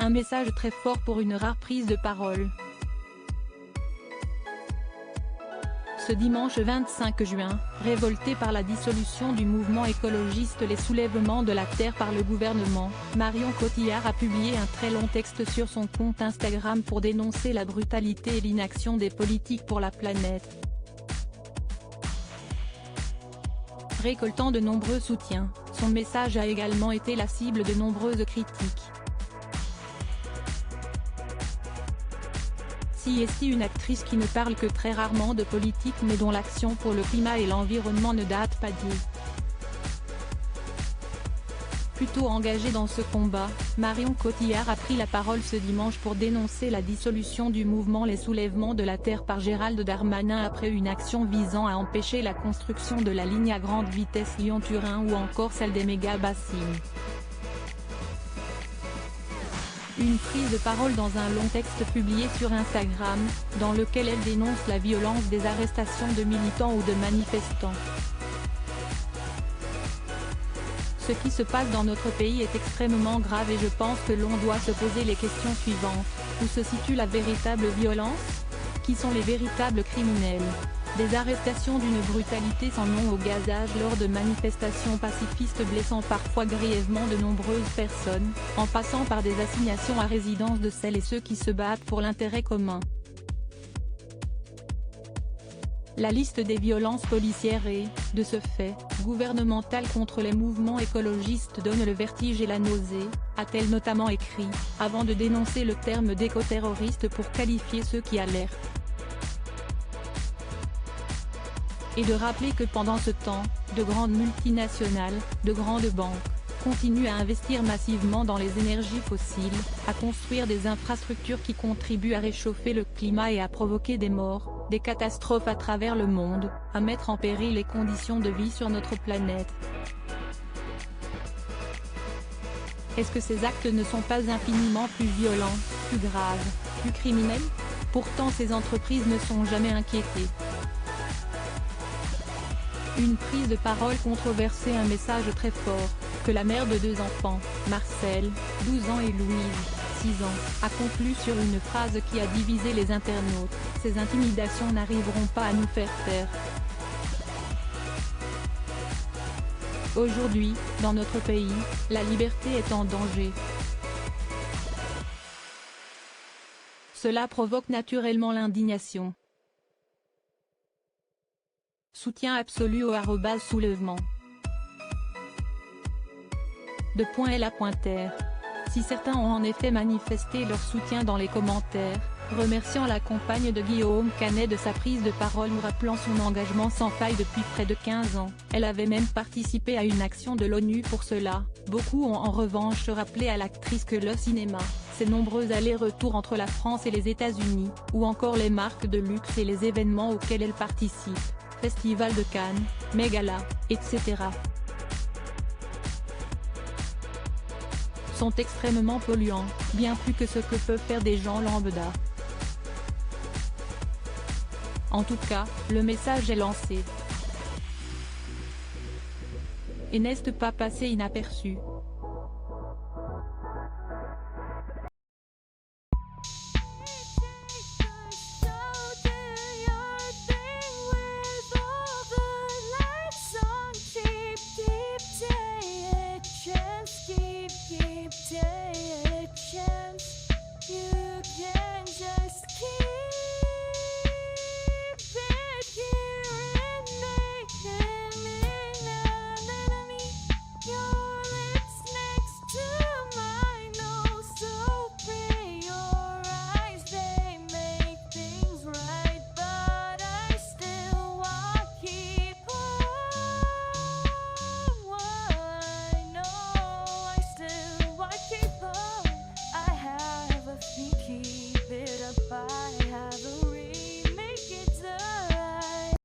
Un message très fort pour une rare prise de parole. Ce dimanche 25 juin, révoltée par la dissolution du mouvement écologiste Les Soulèvements de la Terre par le gouvernement, Marion Cotillard a publié un très long texte sur son compte Instagram pour dénoncer la brutalité et l'inaction des politiques pour la planète. Récoltant de nombreux soutiens, son message a également été la cible de nombreuses critiques. Si une actrice qui ne parle que très rarement de politique mais dont l'action pour le climat et l'environnement ne date pas d'hier. Plutôt engagée dans ce combat, Marion Cotillard a pris la parole ce dimanche pour dénoncer la dissolution du mouvement Les Soulèvements de la Terre par Gérald Darmanin après une action visant à empêcher la construction de la ligne à grande vitesse Lyon-Turin ou encore celle des méga-bassines. Une prise de parole dans un long texte publié sur Instagram, dans lequel elle dénonce la violence des arrestations de militants ou de manifestants. Ce qui se passe dans notre pays est extrêmement grave et je pense que l'on doit se poser les questions suivantes. Où se situe la véritable violence? Qui sont les véritables criminels? Des arrestations d'une brutalité sans nom au gazage lors de manifestations pacifistes blessant parfois grièvement de nombreuses personnes, en passant par des assignations à résidence de celles et ceux qui se battent pour l'intérêt commun. La liste des violences policières et, de ce fait, gouvernementales contre les mouvements écologistes donne le vertige et la nausée, a-t-elle notamment écrit, avant de dénoncer le terme d'éco-terroriste pour qualifier ceux qui alertent. Et de rappeler que pendant ce temps, de grandes multinationales, de grandes banques, continuent à investir massivement dans les énergies fossiles, à construire des infrastructures qui contribuent à réchauffer le climat et à provoquer des morts, des catastrophes à travers le monde, à mettre en péril les conditions de vie sur notre planète. Est-ce que ces actes ne sont pas infiniment plus violents, plus graves, plus criminels? Pourtant ces entreprises ne sont jamais inquiétées. Une prise de parole controversée, un message très fort, que la mère de 2 enfants, Marcel, 12 ans et Louise, 6 ans, a conclu sur une phrase qui a divisé les internautes: ces intimidations n'arriveront pas à nous faire taire. Aujourd'hui, dans notre pays, la liberté est en danger. Cela provoque naturellement l'indignation. Soutien absolu au @soulèvement. _. Si certains ont en effet manifesté leur soutien dans les commentaires, remerciant la compagne de Guillaume Canet de sa prise de parole ou rappelant son engagement sans faille depuis près de 15 ans, elle avait même participé à une action de l'ONU pour cela, beaucoup ont en revanche rappelé à l'actrice que le cinéma, ses nombreux allers-retours entre la France et les États-Unis, ou encore les marques de luxe et les événements auxquels elle participe, Festival de Cannes, Mégala, etc. sont extrêmement polluants, bien plus que ce que peuvent faire des gens lambda. En tout cas, le message est lancé. Et n'est pas passé inaperçu.